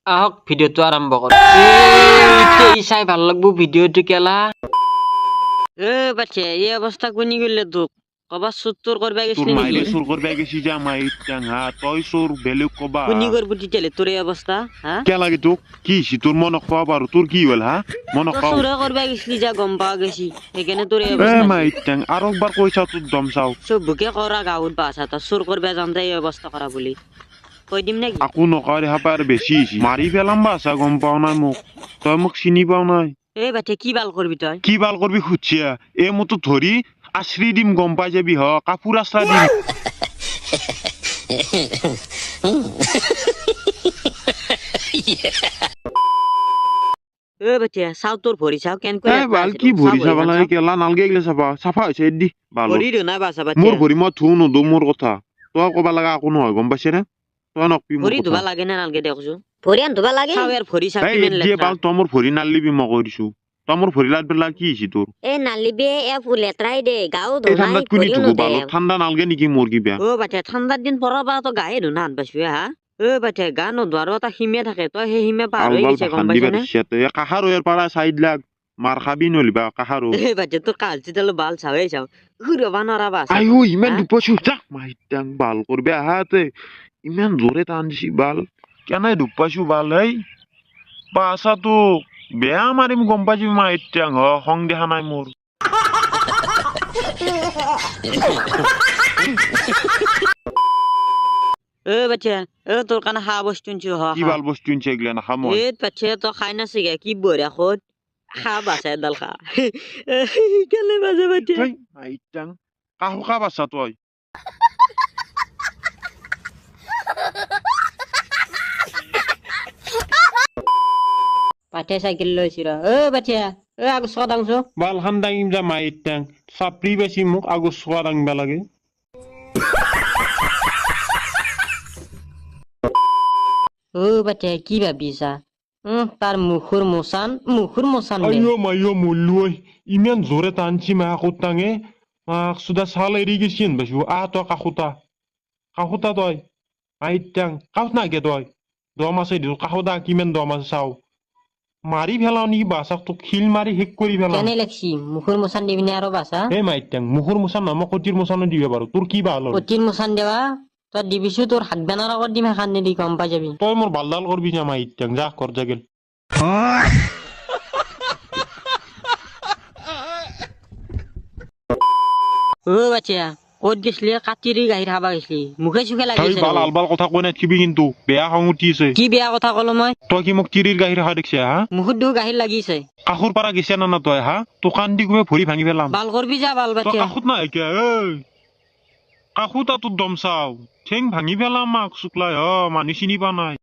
আহক ভিডিওটো আৰম্ভ কৰো। এই চাই ভাল লাগবো ভিডিওটো কেলা। বাচ্চা এই অবস্থা কোনি গলে তোক কবা সুত্তর করবা তোর গেছলি মাইরে নাকি? সুর করবে গেছি যা মাইর টাঙ্গা তই সুর বেলুক কবা কোনি করবো দিতেলে তোর এই অবস্থা হ্যাঁ? কে লাগে তোক কি সি তোর মন খাওয়া পারো তোর কি হল হ্যাঁ মন তো খাও সুরা করবা গেছলি যা গম পাওয়া গেছি এখানে তোর এই এ অবস্থা। মাইর টাং আর একবার কইছা তোর দম চাও সব বুকে করা গাউত বাসা তা সুর করবা জানতে এই অবস্থা করা বলি কই দিম নাকি? আকু নকরে হাপার বেশি হইছি মারি ফেলাম বাসা গম পাও নাই মোক তই মোক চিনি পাও নাই এই বাচ্চা কি বাল করবি তুই? কি বাল করবি খুঁজছিয়া এ মতো ধরি আশ্রি দিম গম পাই যাবি হ কাপড় আশ্রা দিম বাচ্চা চাও তোর ভরি চাও কেন এ করে বাল কি ভরি চাবা লাগে কেলা নালগে গেলে চাবা চাফা হয়েছে এদি বাল ভরি না বাসা মোর বাচ্চা ভৰি মই থু নদো মোৰ কথা তই কবা লাগা একো নহয় গম পাইছে নে তই নকবি মোৰ ভৰি কথা ধোবা লাগে না নালগে দেখছো ভৰি আন্ধবা লাগে চাও এৰ ভৰি চাও এই কিমান দিয়ে লেত্ৰা বাল তই মোৰ ভৰি নালিবি মই কৈ দিছো তই মোৰ ভৰি লাদ পেলা কি হৈছি তোৰ এ নালিবে এ লেতৰাই দে গাও এই ধোনাই ঠাণ্ডাত কোনি ভৰিও থব নোদে বালত ঠাণ্ডা নালগে নেকি মোৰ কিবা বাচ্চা ঠান্ডাৰ দিন পড়াবা তো গায়ে ধুনা আনবাসু হা? বাচ্চা গা নোধোৱাৰো এটা সীমা থাকে তই সেই সীমা পাৰ হৈ আলবাল গৈছে গম ভাষান পাইছ দিবা নে? দিছে তই কাহাৰো ইয়াৰ পৰা চাইড লাগ মাৰ খাবি নলিবা কাহাৰো বাচ্চা তোর কালচিতালো বাল চাওয়াই চাও ঘুরবা নরা বাসা আইও ইমান দুপছো যা মাইটাং বাল করবে আহাতে ইমান জোরে টান দিছি বাল কেনে দুপাইছো বাল এই বাসা তো বেয়া মাৰিম গম পাইছি মাইটাং হ খং দেখা নাই মোৰ বাচ্চা তোর কানে হা বস্তু হ কি বাল বস্তু ইনছে এগলা না খামই বাচ্চা তো খাই না সিগা কি বড়া খোদ খা বাসায় দাল খা কেলে বাজে বাচ্চা এই মাইটাং কাহু কা বাসা তই পাঠে সাইকেল লইছিরা বাচ্চা আগু সদাংশ বাল খান দাঙিম যা মাইটাং চাপৰি বেছি মোক আগৰ চোৱা দাঙিবা লাগে বাচ্চা কি ভাবিছা তাৰ মুখুৰ মোচান বে। আইও মাইও মল্লু ঐ ইমান জোৰে টানছি মা কাকত টাঙে মাক সুদা চাল এৰি গেছি পাইছো তই কাকুতা তই মাইটাং কাউত নাগে তই দম আছে দিছো কাকুতা কিমান দম আছে চাও মাৰি পেলাও নেকি বাছাক তোক শিল মাৰি শেষ কৰি পেলাও কেনে লাগছি মুখুৰ মোচান দিবি না আৰো বাসা? এই মাইটাং মুখৰ মোচান নহয় মই কটিৰ মোচানো দিব পাৰো তোৰ কি ভাল হ'ল পতির মোচান দেওয়া তই দিবিছো তোর হাত বেনার আগত দিম এখান নিদি গম পাই যাবি। তই মোৰ বালডাল কৰবি না মাইটাং যা কৰ যা গেল বাচ্চা কত গেছলি কাটিরি গাড়ি হাবা গেছলি মুখে চুখে তই লাগিছে বাল আলবাল কথা কৈ নাথকিবি কিন্তু বেয়া খং উঠিছে কি বেয়া কথা কলো মই তই কি মোক তিৰিৰ গাখীৰ খা দেখিছে হা মুখত দিও গাড়ি লাগিছে কাষৰ পৰা গেছে না তই হা তোৰ কান্দি গৈ ভৰি ভাঙি পেলাম বাল কৰবি যা বাল তই বাচ্চা কাষত নাই কিয় ঐ কাষত তোৰ দম চাও ঠেং ভাঙি পেলাম মাক চুকলাই মানি চিনি পা নাই